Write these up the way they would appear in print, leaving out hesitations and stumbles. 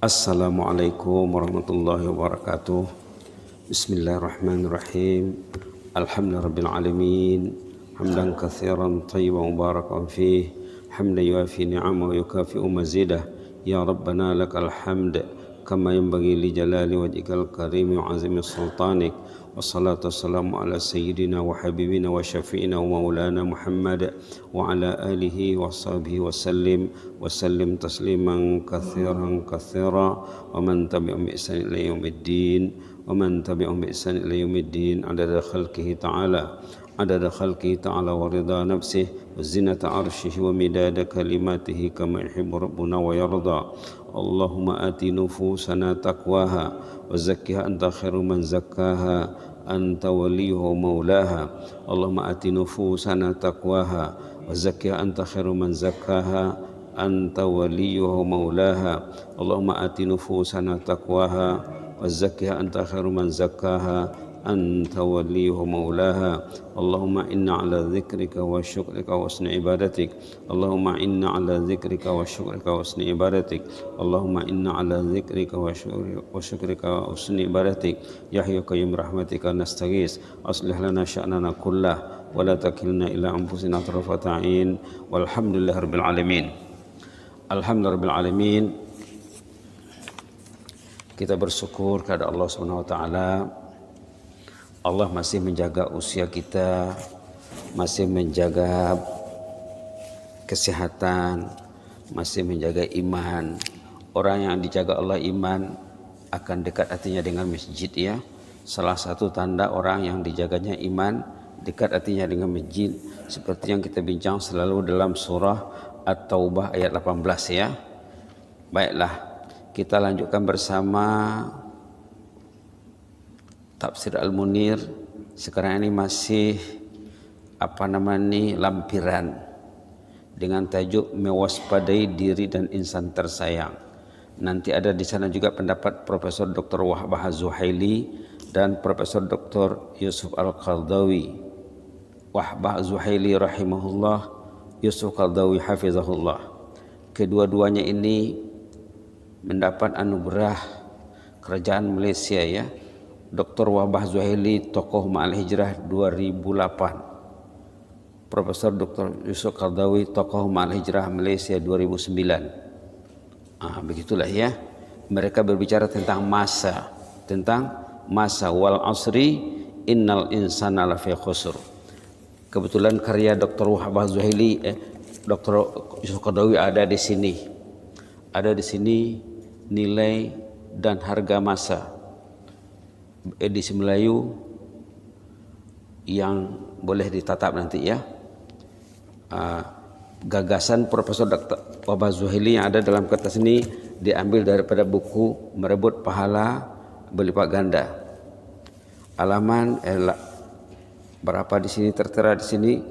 Assalamualaikum warahmatullahi wabarakatuh. Bismillahirrahmanirrahim. Alhamdulillahirabbil alamin. Hamdan katsiran thayyiban mubarakan fih. Hamdan yuafi ni'amahu wa yukafi'u mazidah. Ya Rabbana lakal hamd kama yanbaghi li jalali wajhikal karim wa 'azimi sultanik. Wassalatu wassalamu ala sayyidina wa habibina wa syafi'ina wa maulana Muhammad wa ala alihi wa sahbihi wa sallim tasliman katsiran katsira wa man tabi'ahum bi ihsan ila yaumiddin wa man tabi'ahum bi ihsan ila yaumiddin adada khalqihi ta'ala wa ridha nafsihi wa zinata arshihi wa midada kalimatihi kama yuhibbu rabbuna wa yarda. Allahumma ati nufusana taqwaha wa zakkiha anta khairu man zakkaha anta waliyuha maulaha. Allahumma ati nufusana taqwaha wa zakkiha anta khairu man zakkaha anta waliyuha maulaha. Allahumma ati nufusana taqwaha wa zakkiha anta khairu man zakkaha anta waliyuha maulaha. Allahumma inna ala dzikrika wa syukrika wa husni ibadatik. Allahumma inna ala dzikrika wa syukrika wa husni ibadatik. Allahumma inna ala dzikrika wa syukrika wa husni ibadatik. Ya hayyu qayyum rahmatika nastaghis. Aslih lana sya'nana kullah wa la takilna ila anfusina tarfata 'ain. Walhamdulillahirabbil alamin. Alhamdulillahirabbil alamin. Kita bersyukur kepada Allah Subhanahu wa taala. Allah masih menjaga usia kita, masih menjaga kesehatan, masih menjaga iman. Orang yang dijaga Allah iman akan dekat hatinya dengan masjid ya. Salah satu tanda orang yang dijaganya iman dekat hatinya dengan masjid, seperti yang kita bincang selalu dalam surah At-Taubah ayat 18 ya. Baiklah, kita lanjutkan bersama Tafsir Al-Munir. Sekarang ini masih lampiran dengan tajuk mewaspadai diri dan insan tersayang. Nanti ada di sana juga pendapat Profesor Dr. Wahbah Zuhaili dan Profesor Dr. Yusuf Al-Qaradawi. Wahbah Zuhaili rahimahullah, Yusuf Qaradawi hafizahullah. Kedua-duanya ini mendapat anugerah kerajaan Malaysia ya. Dr. Wahbah Zuhaili tokoh Ma'al Hijrah 2008. Profesor Dr. Yusuf Qaradawi tokoh Ma'al Hijrah Malaysia 2009. Begitulah ya. Mereka berbicara tentang masa, wal asri innal insana lafi khusr. Kebetulan karya Dr. Wahbah Zuhaili Dr. Yusuf Qaradawi ada di sini. Ada di sini nilai dan harga masa. Edisi Melayu yang boleh ditatap nanti ya. Gagasan Profesor Dr. Wahbah Zuhaili yang ada dalam kertas ini diambil daripada buku Merebut Pahala Berlipat Ganda. Halaman berapa di sini tertera di sini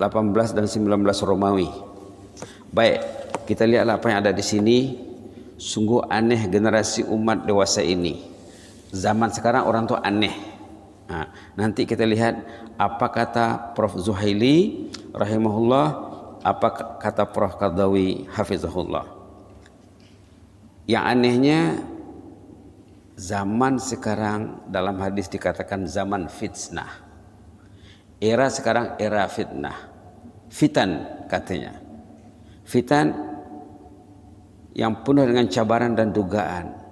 18 dan 19 Romawi. Baik, kita lihatlah apa yang ada di sini. Sungguh aneh generasi umat dewasa ini. Zaman sekarang orang tua aneh. Nanti kita lihat apa kata Prof. Zuhaili rahimahullah, apa kata Prof. Qaradawi hafizahullah. Yang anehnya zaman sekarang dalam hadis dikatakan zaman fitnah. Era sekarang era fitnah. Fitan katanya. Fitan yang penuh dengan cabaran dan dugaan.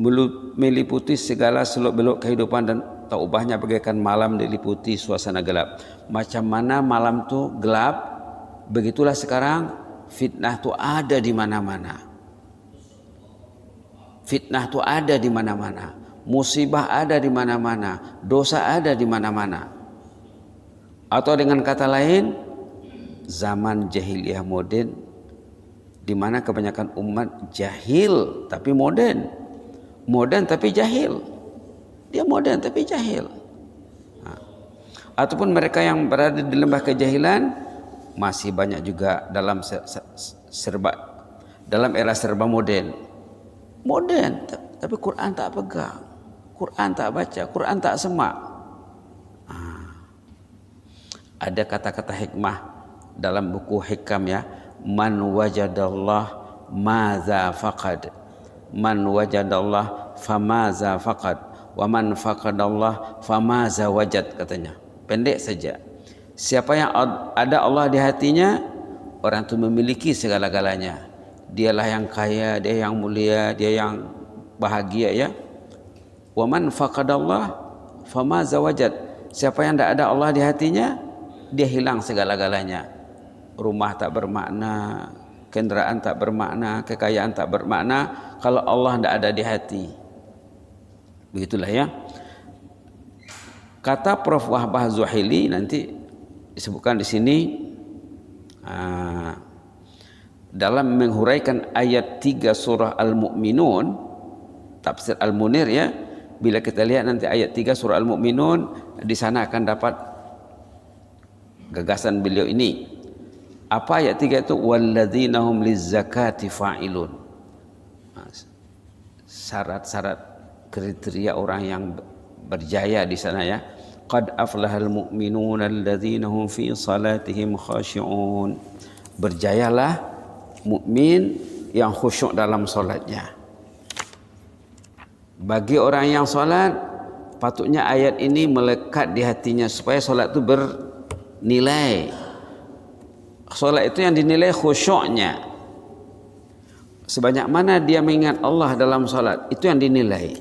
Meliputi segala seluk-beluk kehidupan dan tak ubahnya bagaikan malam diliputi suasana gelap. Macam mana malam tu gelap, begitulah sekarang fitnah tu ada di mana-mana. Fitnah tu ada di mana-mana. Musibah ada di mana-mana. Dosa ada di mana-mana. Atau dengan kata lain, zaman jahiliyah modern, di mana kebanyakan umat jahil tapi modern. Modern tapi jahil. Dia modern tapi jahil. Ataupun mereka yang berada di lembah kejahilan masih banyak juga dalam era serba modern. Modern tapi Quran tak pegang. Quran tak baca, Quran tak semak. Ada kata-kata hikmah dalam buku hikam ya, man wajadallah madza faqad. man wajadallah famaza faqad wa man faqadallah famaza wajad, katanya. Pendek saja. Siapa yang ada Allah di hatinya, orang itu memiliki segala-galanya. Dialah yang kaya, dia yang mulia, dia yang bahagia, ya. Wa man faqadallah famaza wajad. Siapa yang tidak ada Allah di hatinya, dia hilang segala-galanya. Rumah tak bermakna, kendaraan tak bermakna, kekayaan tak bermakna kalau Allah tidak ada di hati. Begitulah, ya. Kata Prof. Wahbah Zuhaili, nanti disebutkan di sini dalam menghuraikan ayat 3 surah Al-Mu'minun, tafsir Al-Munir, ya. Bila kita lihat nanti ayat 3 surah Al-Mu'minun, di sana akan dapat gagasan beliau ini. Apa ayat 3 itu? Walladzina hum lizzakati fa'ilun. Syarat-syarat kriteria orang yang berjaya di sana, ya. Qad aflahal mu'minuna alladzina hum fi salatihim khashi'un. Berjayalah mukmin yang khusyuk dalam solatnya. Bagi orang yang solat, patutnya ayat ini melekat di hatinya supaya solat itu bernilai. Solat itu yang dinilai khusyuknya. Sebanyak mana dia mengingat Allah dalam solat, itu yang dinilai.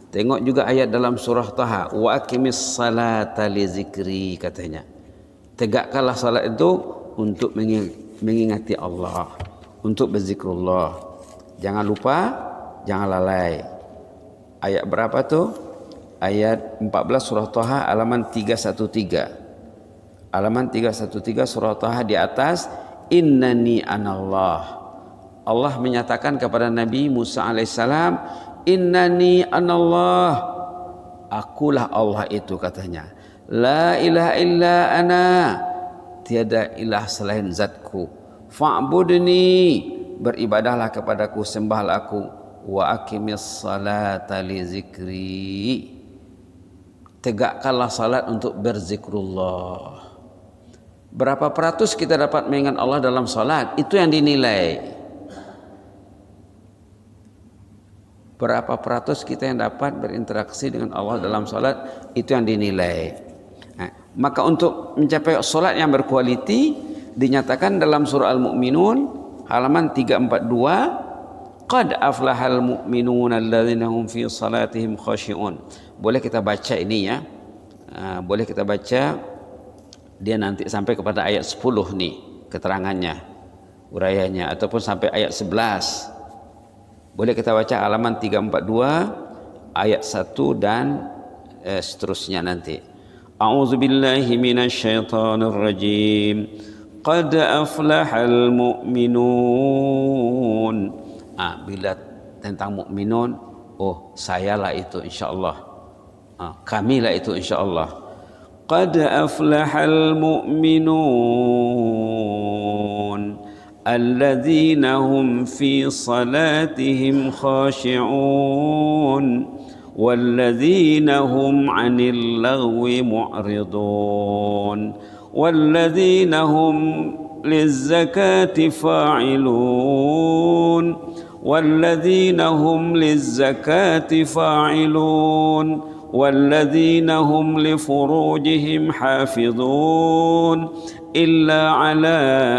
Tengok juga ayat dalam surah Taha, wa aqimis salata li zikri, katanya. Tegakkanlah salat itu untuk mengingati Allah, untuk berzikrullah. Jangan lupa, jangan lalai. Ayat berapa tuh? Ayat 14 surah Taha halaman 313. Halaman 313 surah Taha di atas, innani anallah. Allah menyatakan kepada Nabi Musa alaihissalam, innani anallah, akulah Allah itu, katanya. La ilaha illa ana, tiada ilah selain zatku. Fa'budni, beribadahlah kepadaku, sembahlah aku. Wa aqimis salata li zikri, tegakkanlah salat untuk berzikrullah. Berapa peratus kita dapat mengingat Allah dalam salat, itu yang dinilai. Berapa peratus kita yang dapat berinteraksi dengan Allah dalam salat, itu yang dinilai. Maka untuk mencapai salat yang berkualiti, dinyatakan dalam surah Al-Mu'minun halaman 342, qad aflahal mu'minuna alladzina hum fi salatihim khashi'un. Boleh kita baca ini, ya. Boleh kita baca, dia nanti sampai kepada ayat 10 nih keterangannya, urayanya, ataupun sampai ayat 11. Boleh kita baca halaman 342 ayat 1 dan seterusnya nanti. A'udzubillahi minasyaitonir rajim. Qad aflahal mu'minun. Bila tentang mukminun, oh sayalah itu insyaallah. Kamilah itu insyaallah. Qad aflahal mu'minun alladzina hum fi salatihim khashi'un walladzina hum 'anil lagwi mu'ridun walladzina hum lizzakati fa'ilun والذين هم للزكاة فاعلون والذين هم لفروجهم حافظون إلا على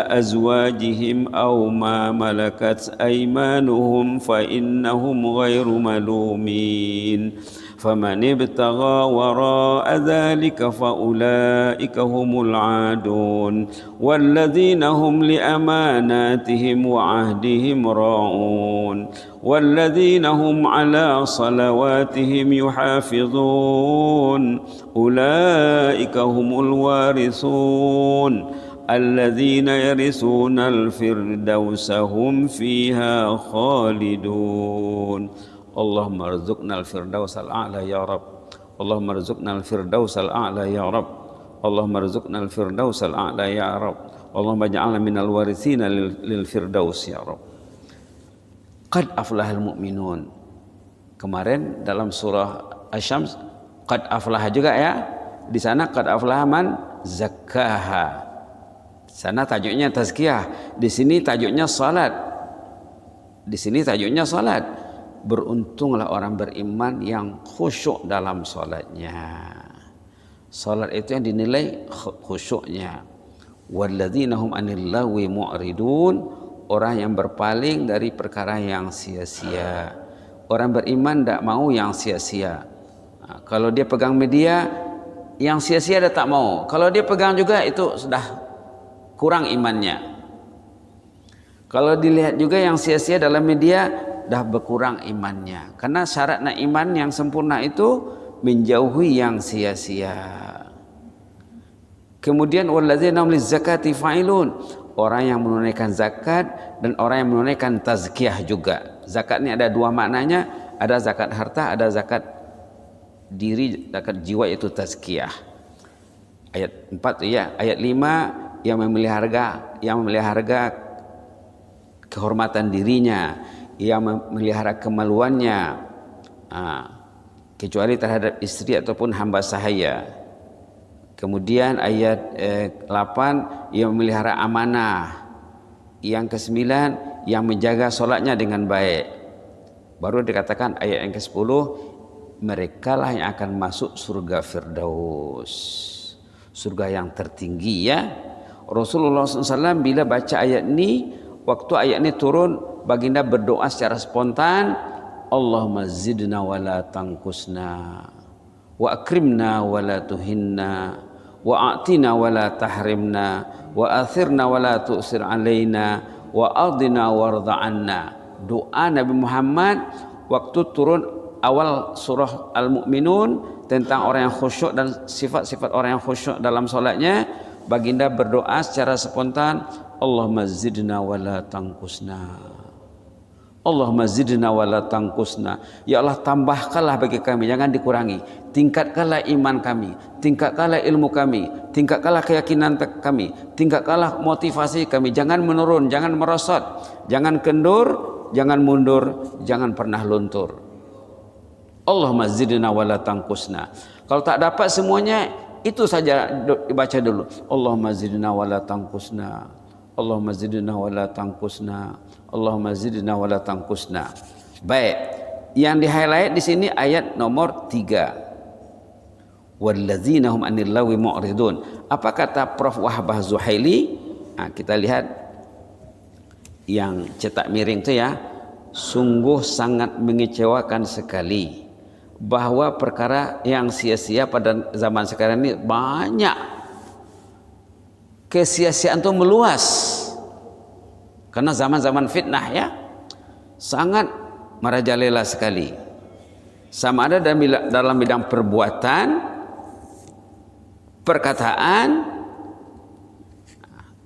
أزواجهم أو ما ملكت أيمانهم فإنهم غير ملومين فمن ابتغى وراء ذلك فأولئك هم العادون والذين هم لأماناتهم وعهدهم راعون والذين هم على صلواتهم يحافظون أولئك هم الوارثون الذين يرثون الفردوس هم فيها خالدون اللهم ارزقنا الفردوس الأعلى يا رب اللهم ارزقنا الفردوس الأعلى يا رب اللهم ارزقنا الفردوس الأعلى يا رب اللهم اجعلنا من الوارثين للفردوس يا رب. Qad aflahal mu'minun. Kemarin dalam surah Asy-Syams qad aflaha juga, ya. Di sana qad aflaha man zakkaha. Sana tajuknya tazkiyah, di sini tajuknya salat. Di sini tajuknya salat. beruntunglah orang beriman yang khusyuk dalam solatnya. Solat itu yang dinilai khusyuknya. Walladzina hum 'anil lagwi mu'ridun, orang yang berpaling dari perkara yang sia-sia. Orang beriman tidak mau yang sia-sia. Kalau dia pegang media, yang sia-sia dia tak mau. Kalau dia pegang juga, itu sudah kurang imannya. Kalau dilihat juga yang sia-sia dalam media, dah berkurang imannya. Karena syaratnya iman yang sempurna itu menjauhi yang sia-sia. Kemudian walladzina hum lizakati fa'ilun, orang yang menunaikan zakat dan orang yang menunaikan tazkiyah juga. Zakat ini ada dua maknanya, ada zakat harta, ada zakat diri, zakat jiwa, itu tazkiyah. Ayat 4 ya, ayat 5 yang memelihara kehormatan dirinya, yang memelihara kemaluannya, kecuali terhadap istri ataupun hamba sahaya. Kemudian ayat 8 yang memelihara amanah. Yang ke-9 yang menjaga solatnya dengan baik. Baru dikatakan ayat yang ke-10, mereka lah yang akan masuk surga Firdaus, surga yang tertinggi ya. Rasulullah SAW bila baca ayat ini, waktu ayat ini turun, baginda berdoa secara spontan, Allahumma zidna wa la tanqusna, wa akrimna wa la tuhinna, wa a'tina wa la tahrimna, wa athirna wa la tu'sir alaina, wa ardina warda anna. Doa Nabi Muhammad waktu turun awal surah Al-Mu'minun tentang orang yang khusyuk dan sifat-sifat orang yang khusyuk dalam solatnya, baginda berdoa secara spontan, Allahumma zidna wa la tanqusna, Allahumma zidna wa la tanqusna. Ya Allah, tambahkanlah bagi kami, jangan dikurangi. Tingkatkanlah iman kami, tingkatkanlah ilmu kami, tingkatkanlah keyakinan kami, tingkatkanlah motivasi kami. Jangan menurun, jangan merosot, jangan kendur, jangan mundur, jangan pernah luntur. Allahumma zidna wa la tanqusna. Kalau tak dapat semuanya, itu saja dibaca dulu. Allahumma zidna wa la tanqusna, Allahumma zidna wa la tanqusna, Allahumma zidna wa la tanqusna. Baik, yang di highlight di sini ayat nomor 3. Walladzina hum 'anil lagwi mu'ridun. Apa kata Prof Wahbah Zuhaili? Nah, kita lihat yang cetak miring itu ya. Sungguh sangat mengecewakan sekali bahwa perkara yang sia-sia pada zaman sekarang ini banyak. Kesia-siaan itu meluas karena zaman-zaman fitnah ya, sangat merajalela sekali. Sama ada dalam bidang perbuatan, perkataan,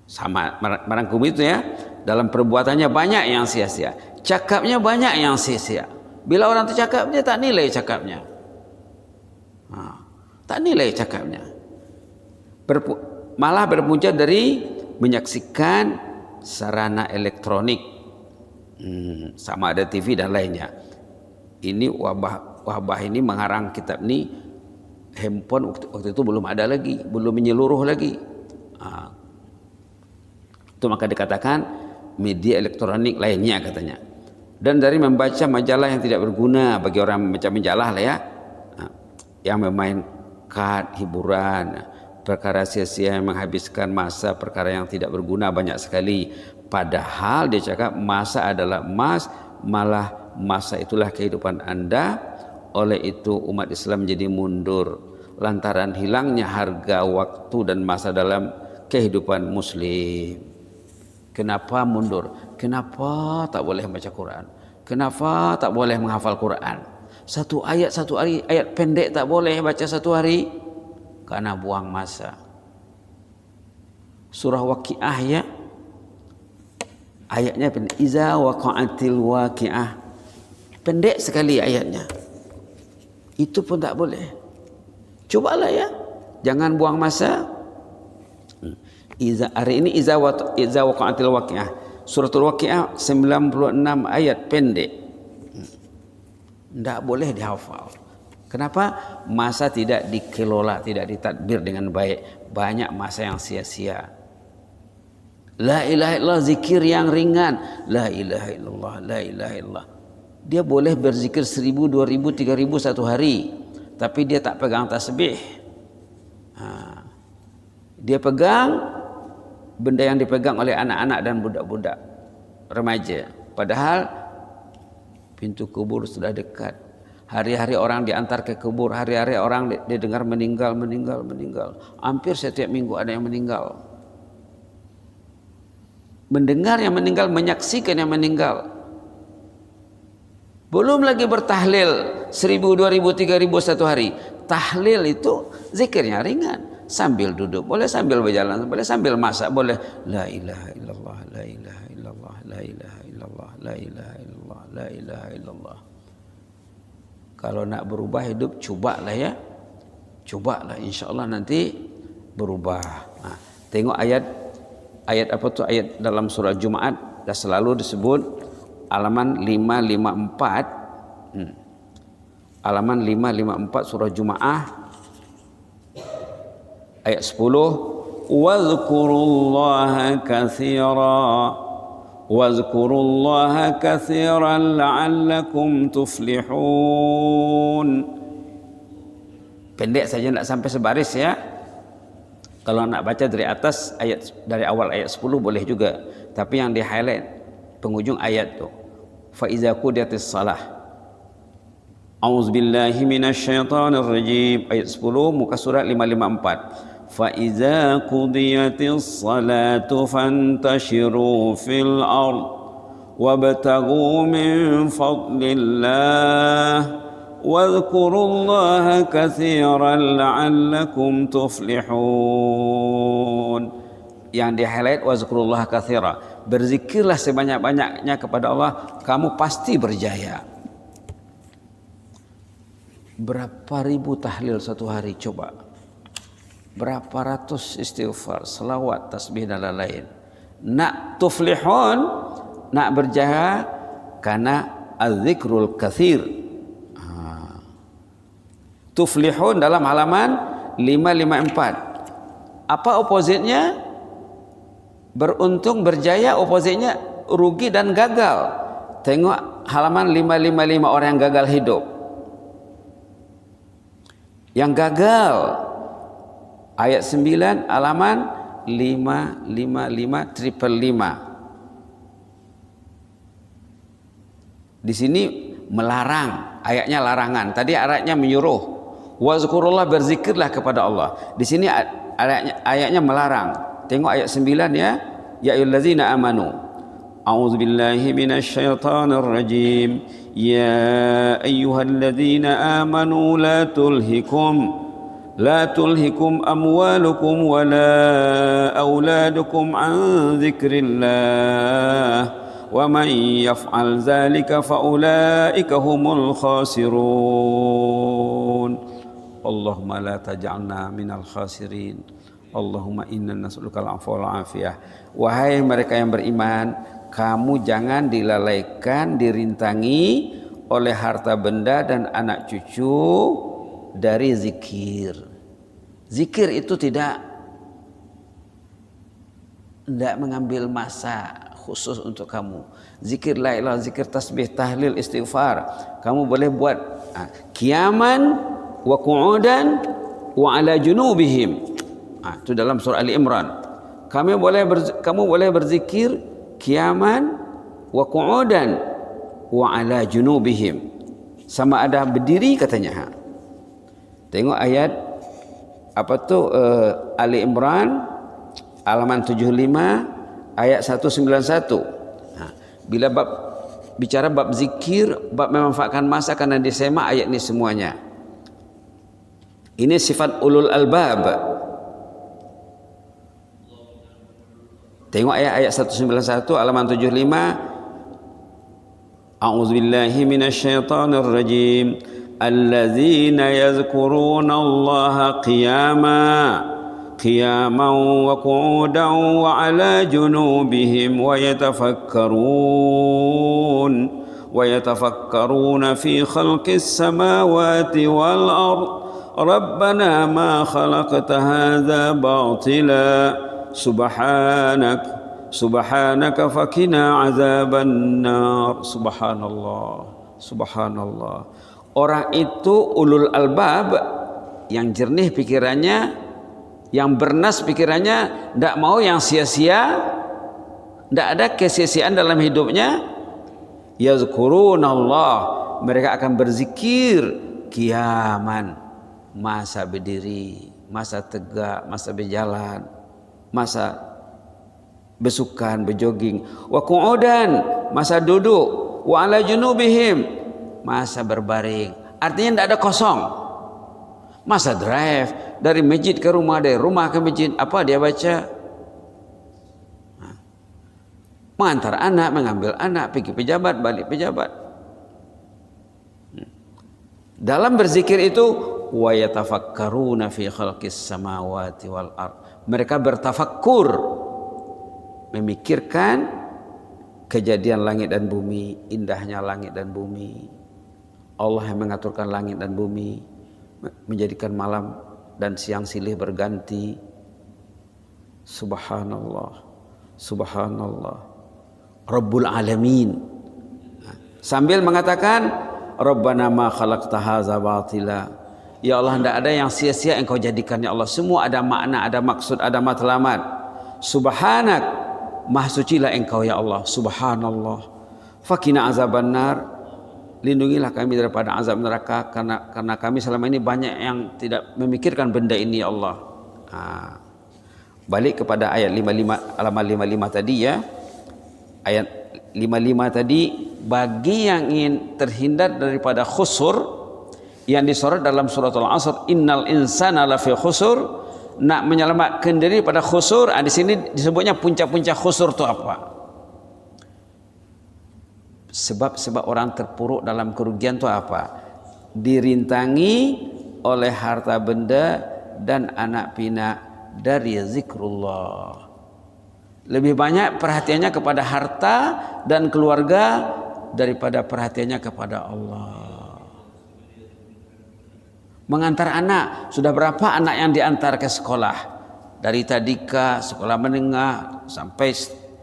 sama merangkum itu ya. Dalam perbuatannya banyak yang sia-sia, cakapnya banyak yang sia-sia. Bila orang itu cakap, dia tak nilai cakapnya, tak nilai cakapnya. Malah berpunca dari menyaksikan sarana elektronik, sama ada TV dan lainnya. Ini wabah ini mengarang kitab ini. Handphone waktu itu belum ada lagi, belum menyeluruh lagi. Itu maka dikatakan media elektronik lainnya katanya. Dan dari membaca majalah yang tidak berguna bagi orang membaca majalah lah ya, yang memainkan hiburan, perkara sia-sia yang menghabiskan masa, perkara yang tidak berguna banyak sekali. Padahal dia cakap masa adalah emas, malah masa itulah kehidupan Anda. Oleh itu umat Islam menjadi mundur lantaran hilangnya harga waktu dan masa dalam kehidupan muslim. Kenapa mundur? Kenapa tak boleh baca Quran? Kenapa tak boleh menghafal Quran? Satu ayat ayat pendek tak boleh baca satu hari? Karena buang masa. Surah Waqiah ya, ayatnya pendek. Iza waqa'atil waqi'ah, pendek sekali ayatnya. Itu pun tak boleh. Cobalah ya, jangan buang masa. Hari ini iza waqa'atil waqi'ah, suratul Waqiah 96 ayat pendek, tidak boleh dihafal. Kenapa? Masa tidak dikelola, tidak ditadbir dengan baik. Banyak masa yang sia-sia. La ilaha illallah, zikir yang ringan. La ilaha illallah, la ilaha illallah. Dia boleh berzikir 1000, 2000, 3000 satu hari, tapi dia tak pegang tasbih. Dia pegang benda yang dipegang oleh anak-anak dan budak-budak remaja. Padahal pintu kubur sudah dekat. Hari-hari orang diantar ke kubur, hari-hari orang didengar meninggal. Hampir setiap minggu ada yang meninggal. Mendengar yang meninggal, menyaksikan yang meninggal. Belum lagi bertahlil 1000, 2000, 3000 satu hari. Tahlil itu zikirnya ringan. Sambil duduk boleh, sambil berjalan boleh, sambil masak boleh. La ilaha illallah, la ilaha illallah, la ilaha illallah, la ilaha illallah, la ilaha illallah. Kalau nak berubah hidup, cobalah ya. Cobalah, insya-Allah nanti berubah. Tengok ayat apa tu, ayat dalam surah Jumaat dah selalu disebut halaman 554. Halaman 554 surah Jumaah ayat 10, wadhkurullaha katsiran la'allakum tuflihun. Pendek saja, tidak sampai sebaris ya. Kalau nak baca dari atas ayat, dari awal ayat 10 boleh juga, tapi yang di highlight penghujung ayat tu, fa iza qudiyatis shalah, a'udzubillahi minasyaitonir rajim, ayat 10 muka surat 554. Fa iza qudiyatis salatu fantashiru fil ard wabtaghu min fadlillah wadhkurullaha katsiran la'allakum tuflihun. Yang di highlight wazkurullaha katsira, berzikirlah sebanyak-banyaknya kepada Allah, kamu pasti berjaya. Berapa ribu tahlil satu hari coba, berapa ratus istighfar, selawat, tasbih dan lain-lain. Nak tuflihun, nak berjaya, karena az-zikrul katsir. Tuflihun dalam halaman 554. Apa opposite-nya? Beruntung, berjaya. Opposite-nya rugi dan gagal. Tengok halaman 555, orang yang gagal hidup. Yang gagal ayat 9 halaman 555. Di sini melarang, ayatnya larangan. Tadi ayatnya menyuruh. Wazkurullah, berzikirlah kepada Allah. Di sini ayatnya melarang. Tengok ayat 9 ya. Ya ayyuhallazina amanu. A'udzubillahi minasyaitonir rajim. Ya ayyuhallazina amanu la tulhikum amwalukum wala auladukum an dzikrillah wa man yaf'al dzalika fa ulaika humul khasirun. Allahumma la taj'alna minal khasirin. Allahumma inna nas'aluka al-'afwa wal 'afiyah. Wahai mereka yang beriman, kamu jangan dilalaikan, dirintangi oleh harta benda dan anak cucu dari zikir. Zikir itu tidak mengambil masa khusus untuk kamu. Zikir la ilaha, zikir tasbih, tahlil, istighfar, kamu boleh buat qiyaman wa qu'udan wa ala junubihim. Itu dalam surah Ali Imran. Kamu boleh berzikir qiyaman wa qu'udan wa ala junubihim. Sama ada berdiri katanya. Tengok ayat apa tu, Ali Imran halaman 75 ayat 191. Bila bicara bab zikir, bab memanfaatkan masa karena disemak ayat ini semuanya. Ini sifat ulul albab. Tengok ayat 191 halaman 75. A'udzubillahi minasyaitonir rajim. Alladzina yadhkuruna Allaha qiyaman wa qu'udan wa 'ala junubihim wa yatafakkaruna fi khalqis samawati wal ard. Rabbana ma khalaqta hadza batila subhanaka fakina azaban nar. Subhanallah, Subhanallah. Orang itu ulul albab, yang jernih pikirannya, yang bernas pikirannya, tidak mau yang sia-sia, tidak ada kesia-siaan dalam hidupnya. Yazkurunallah, mereka akan berzikir qiyaman, masa berdiri, masa tegak, masa berjalan, masa besukan, berjoging, wa qu'udan, masa duduk, wa ala junubihim, masa berbaring. Artinya tidak ada kosong. Masa drive dari masjid ke rumah, dari rumah ke masjid, apa dia baca? Mengantar anak, mengambil anak, pergi pejabat, balik pejabat. Dalam berzikir itu, wa yatafakkaruna fi khalqis samawati wal ard. Mereka bertafakkur, memikirkan kejadian langit dan bumi, indahnya langit dan bumi. Allah yang mengaturkan langit dan bumi, menjadikan malam dan siang silih berganti. Subhanallah, subhanallah, Rabbul Alamin. Sambil mengatakan, Rabbana ma khalaqta hadza batila. Ya Allah, tidak ada yang sia-sia engkau jadikan ya Allah. Semua ada makna, ada maksud, ada matlamat. Subhanak, maha sucilah engkau ya Allah. Subhanallah. Fakina azabannar, lindungilah kami daripada azab neraka, karena kami selama ini banyak yang tidak memikirkan benda ini ya Allah. Balik kepada ayat 55, halaman 55 tadi ya. Ayat 55 tadi, bagi yang ingin terhindar daripada khusur yang disorot dalam surat Al-Asr, innal insana lafi khusur, nak menyelamatkan diri pada khusur. Di sini disebutnya puncak-puncak khusur itu apa? Sebab-sebab orang terpuruk dalam kerugian itu apa? Dirintangi oleh harta benda dan anak pinak dari zikrullah. Lebih banyak perhatiannya kepada harta dan keluarga daripada perhatiannya kepada Allah. Mengantar anak, sudah berapa anak yang diantar ke sekolah? Dari tadika, sekolah menengah, sampai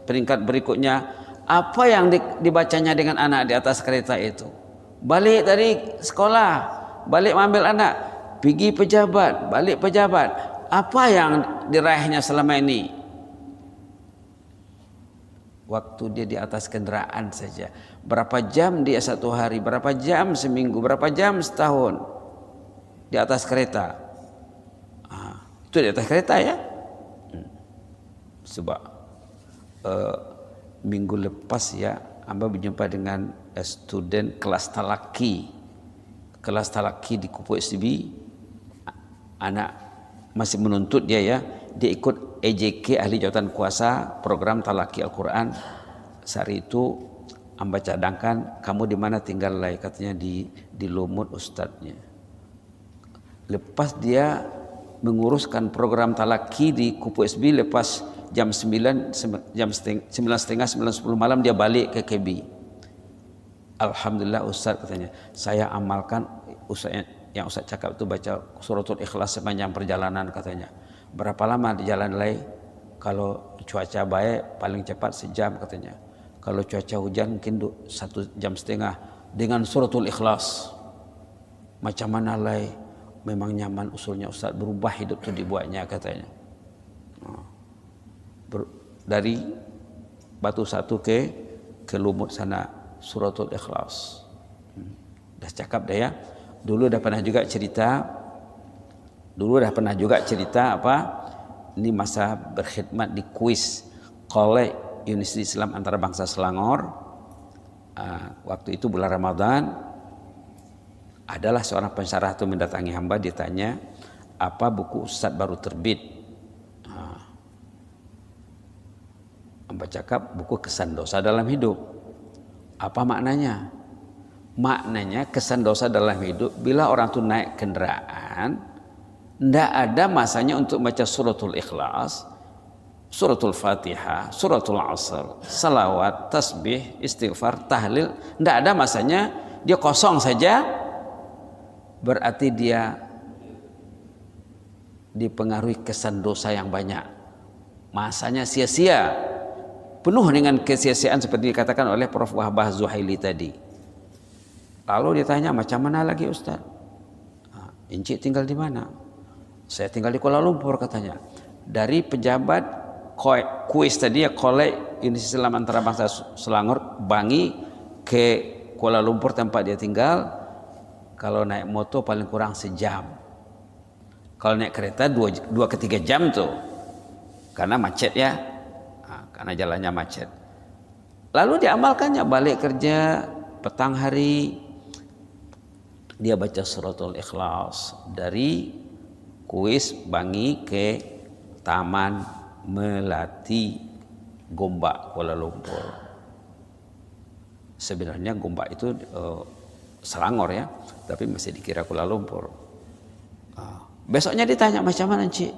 peringkat berikutnya. Apa yang dibacanya dengan anak di atas kereta itu? Balik dari sekolah, balik mengambil anak, pergi pejabat, balik pejabat. Apa yang diraihnya selama ini? Waktu dia di atas kendaraan saja. Berapa jam dia satu hari, berapa jam seminggu, berapa jam setahun di atas kereta. Itu di atas kereta ya. Sebab minggu lepas ya, hamba berjumpa dengan student kelas talaki. Kelas talaki di Kupu SDB. Anak masih menuntut dia ya. Dia ikut EJK, ahli jawatan kuasa, program talaki Al-Quran. Sehari itu hamba cadangkan, kamu di mana tinggal lagi? Katanya di Lumut ustadznya. Lepas dia menguruskan program talaki di Kupu SB, lepas jam 9, jam 9.30, 9.10 malam dia balik ke KB. Alhamdulillah ustadz, katanya, saya amalkan yang ustadz cakap itu, baca suratul Ikhlas sepanjang perjalanan katanya. Berapa lama di jalan lay? Kalau cuaca baik paling cepat sejam katanya. Kalau cuaca hujan mungkin 1,5 jam dengan suratul Ikhlas. Macam mana lay? Memang nyaman usulnya Ustaz, berubah hidup itu dibuatnya katanya. Dari Batu Satu ke Lumut sana, suratul Ikhlas. Dah cakap dah ya. Dulu dah pernah juga cerita apa? Ini masa berkhidmat di kuis College Universiti Islam Antarabangsa Selangor. Waktu itu bulan Ramadan, adalah seorang pensyarah itu mendatangi hamba, ditanya apa buku Ustadz baru terbit. Hamba cakap buku Kesan Dosa Dalam Hidup. Apa maknanya? Maknanya kesan dosa dalam hidup, bila orang itu naik kendaraan, tidak ada masanya untuk baca suratul Ikhlas, suratul Fatihah, suratul Asr, salawat, tasbih, istighfar, tahlil. Tidak ada masanya, dia kosong saja. Berarti dia dipengaruhi kesan dosa yang banyak. Masanya sia-sia, penuh dengan kesia-siaan seperti dikatakan oleh Prof. Wahbah Zuhaili tadi. Lalu dia tanya, macam mana lagi Ustaz? Encik tinggal di mana? Saya tinggal di Kuala Lumpur katanya. Dari pejabat kuis tadi ya, kolek Indonesia Islam Antarabangsa Selangor Bangi ke Kuala Lumpur tempat dia tinggal, kalau naik motor paling kurang sejam. Kalau naik kereta 2 ke 3 jam tuh. Karena macet ya. Karena jalannya macet. Lalu diamalkannya, balik kerja petang hari dia baca suratul Ikhlas dari kuis Bangi ke Taman Melati Gombak Kuala Lumpur. Sebenarnya Gombak itu Selangor ya, tapi masih dikira Kuala Lumpur. Besoknya ditanya, macam mana Cik?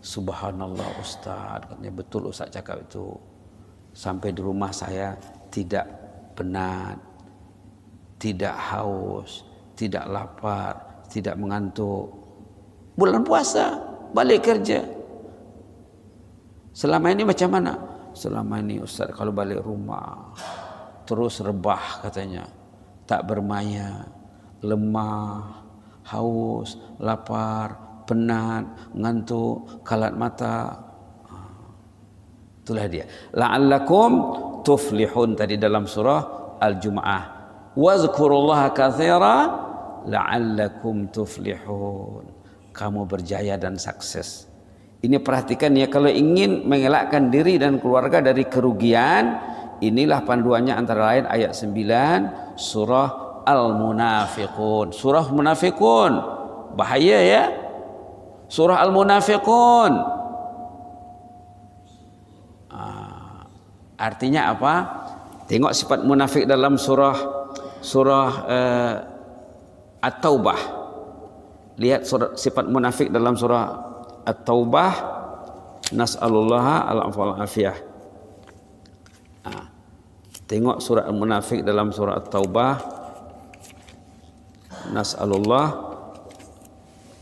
Subhanallah Ustaz, katanya betul Ustaz cakap itu. Sampai di rumah saya tidak penat, tidak haus, tidak lapar, tidak mengantuk. Bulan puasa, balik kerja. Selama ini macam mana? Selama ini Ustaz kalau balik rumah terus rebah katanya. Tak bermaya, lemah, haus, lapar, penat, ngantuk, kalat mata. Itulah dia. La'allakum tuflihun tadi dalam surah Al-Jumu'ah. Wazkurullaha katsira la'allakum tuflihun. Kamu berjaya dan sukses. Ini perhatikan ya, kalau ingin mengelakkan diri dan keluarga dari kerugian, inilah panduannya antara lain ayat 9 surah Al-Munafiqun. Surah Munafiqun bahaya ya. Surah Al-Munafiqun artinya apa? Tengok sifat munafik dalam surah At-Taubah. Lihat sifat munafik dalam surah At-Taubah. Nas'alullaha al-'afwa wal-'afiyah. Tengok surah Al-Munafik dalam surah At-Taubah. Nas'alullah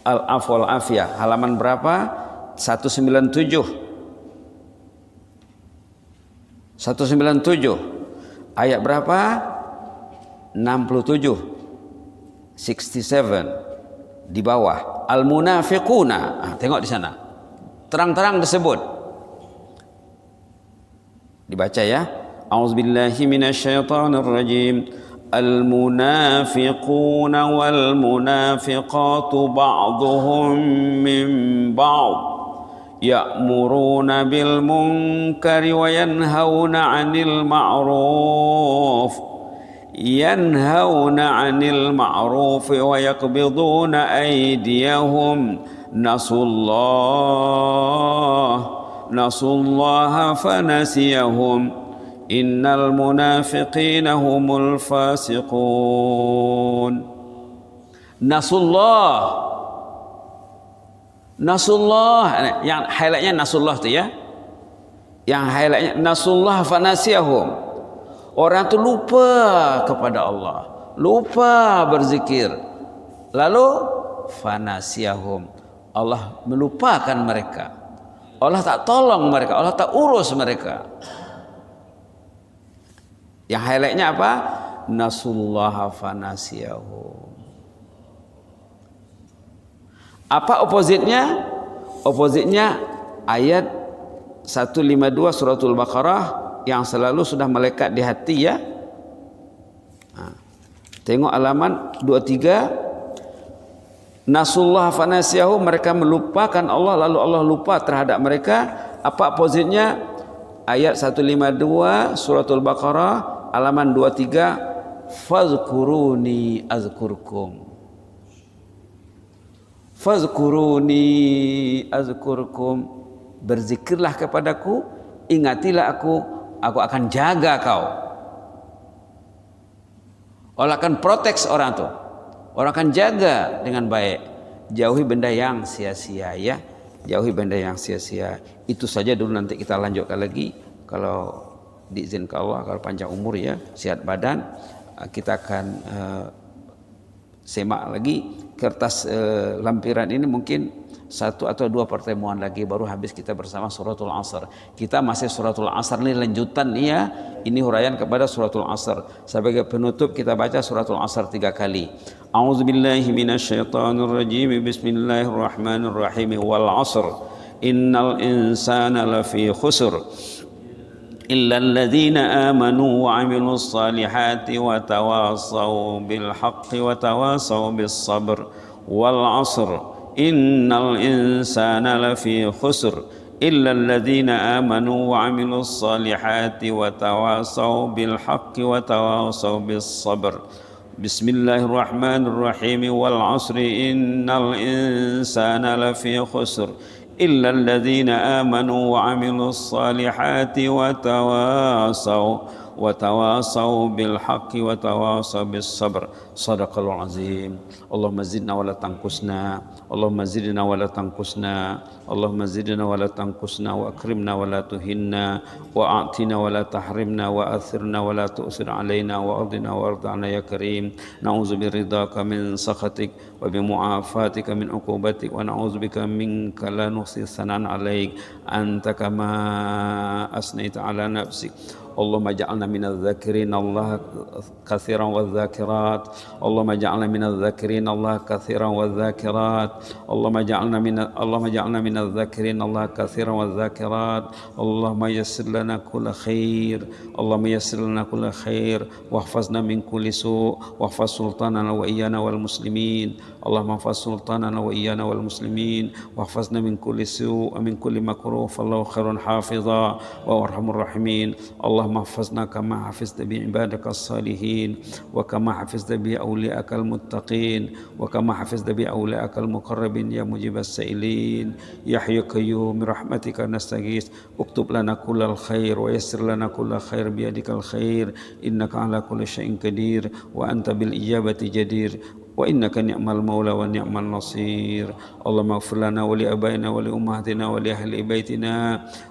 al-'afwa wal-'afiyah. Halaman berapa? 197. 197. Ayat berapa? 67. 67 di bawah. Al-Munafiquna. Tengok di sana. Terang-terang disebut. Dibaca ya. A'udzubillahi minasyaitonir rajim. Al-munafiquna wal munafiqatu ba'dhuhum min ba'd. يأمرون بالمنكر وينهون عن المعروف ويقبضون أيديهم نسوا الله فنسيهم إن المنافقين هم الفاسقون. Nasullah, yang highlightnya Nasullah tu ya. Yang highlightnya Nasullah fanasiyahum. Orang tu lupa kepada Allah, lupa berzikir. Lalu fanasiyahum, Allah melupakan mereka. Allah tak tolong mereka, Allah tak urus mereka. Yang highlightnya apa? Nasullah fanasiyahum. Apa opposite-nya? Opposite-nya ayat 152 suratul Baqarah yang selalu sudah melekat di hati ya. Tengok halaman 23. Nasullah fanasyahu, mereka melupakan Allah lalu Allah lupa terhadap mereka. Apa opposite-nya? Ayat 152 suratul Baqarah halaman 23. Fazkuruni azkurkum. Fazkuruni azkurkum, berzikirlah kepadaku, ingatilah aku akan jaga kau. Allah akan protect orang tu. Orang akan jaga dengan baik. Jauhi benda yang sia-sia ya. Jauhi benda yang sia-sia. Itu saja dulu, nanti kita lanjutkan lagi kalau diizinkan Allah, kalau panjang umur ya, sehat badan, kita akan semak lagi kertas lampiran ini. Mungkin satu atau dua pertemuan lagi baru habis kita bersama suratul Asr. Kita masih suratul Asr ini lanjutan ya. Ini huraian kepada suratul Asr. Sebagai penutup kita baca suratul Asr 3 kali. A'udzubillahi minasyaitonirrajim. Bismillahirrahmanirrahim. Wal 'asr. Innal insana lafi khusr. إلا الذين آمنوا وعملوا الصالحات وتواصوا بالحق وتواصوا بالصبر والعصر إن الإنسان لفي خسر إلا الذين آمنوا وعملوا الصالحات وتواصوا بالحق وتواصوا بالصبر بسم الله الرحمن الرحيم والعصر إن الإنسان لفي خسر إلا الذين آمنوا وعملوا الصالحات وتواصوا بالحق وتواصوا بالصبر صدق الله العظيم اللهم زدنا ولا تنقصنا اللهم زدنا ولا تنقصنا اللهم زدنا ولا تنقصنا وأكرمنا ولا تهنا وأعطنا ولا تحرمنا وأثرنا ولا تؤثر علينا وأرضنا وارض عنا يا كريم نعوذ برضاك من سخطك وبمعافاتك من عقوبتك ونعوذ بك منك لا نحصي ثناء عليك أنت كما أثنيت على نفسك اللهم اجعلنا من الذاكرين الله كثيرا والذاكرات اللهم اجعلنا من الذاكرين الله كثيرا والذاكرات اللهم اجعلنا من الذاكرين الله كثيرا والذاكرات اللهم يسر لنا كل خير اللهم يسر لنا كل خير واحفظنا من كل سوء واحفظ سلطاننا وإيانا والمسلمين اللهم احفظ سلطاننا وإيانا والمسلمين واحفظنا من كل سوء ومن كل مكروه فالله خير حافظا وأرحم الراحمين اللهم احفظنا كما حفظت بعبادك الصالحين وكما حفظت بأوليائك المتقين وكما حفظت بأوليائك المقربين يا مجيب السائلين يا حي قيوم برحمتك نستغيث اكتب لنا كل الخير ويسر لنا كل خير بيدك الخير إنك على كل شيء قدير وأنت بالإجابة جدير وإنك نعم المولى ونعم النصير اللهم اغفر لنا ولآبائنا ولأمهاتنا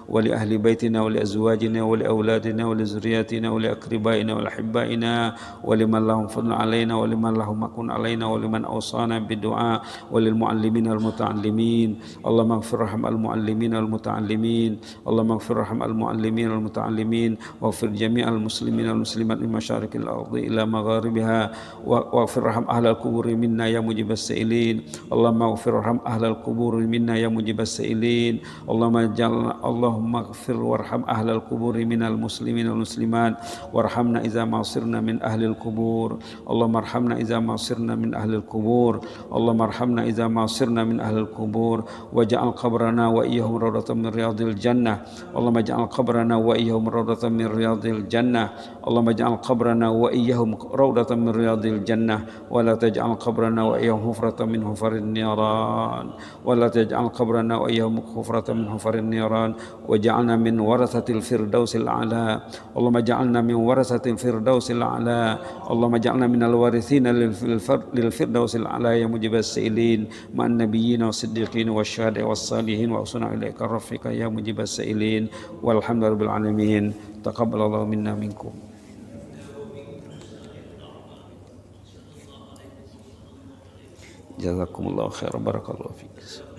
ولأهل بيتنا ولأزواجنا ولأولادنا ولذرياتنا ولأقربائنا ولأحبائنا ولمن لهم فضل علينا ولمن لهم مكن علينا ولمن أوصانا بالدعاء وللمعلمين والمتعلمين اللهم اغفر ارحم المعلمين والمتعلمين اللهم اغفر ارحم المعلمين والمتعلمين واغفر جميع المسلمين والمسلمات من مشارق الأرض إلى مغاربها واغفر ارحم أهل القبور منا يا مجيب السائلين اللهم اغفر ارحم أهل القبور منا يا مجيب السائلين اللهم اغفر وارحم أهل القبور من المسلمين والمسلمات وارحمنا إذا ما صرنا من أهل القبور اللهم ارحمنا إذا ما صرنا من أهل القبور اللهم ارحمنا إذا ما صرنا من أهل القبور واجعل قبرنا وإياهم روضة من رياض الجنة اللهم اجعل قبرنا وإياهم روضة من رياض الجنة اللهم اجعل قبرنا وإياهم روضة من رياض الجنة ولا تجعل قبرنا وإياهم حفرة من حفر النيران ولا تجعل قبرنا وإياهم حفرة من حفر النيران وجعلنا من ورثة الفردوس الأعلى اللهم اجعلنا من ورثة الفردوس الأعلى اللهم اجعلنا من الوارثين للفردوس الأعلى يا مجيب السائلين مع النبيين والصديقين والشهداء والصالحين وحسن إليك الرفيق يا مجيب السائلين والحمد لله رب العالمين تقبل الله منا منكم جزاكم الله خيرا بارك الله فيك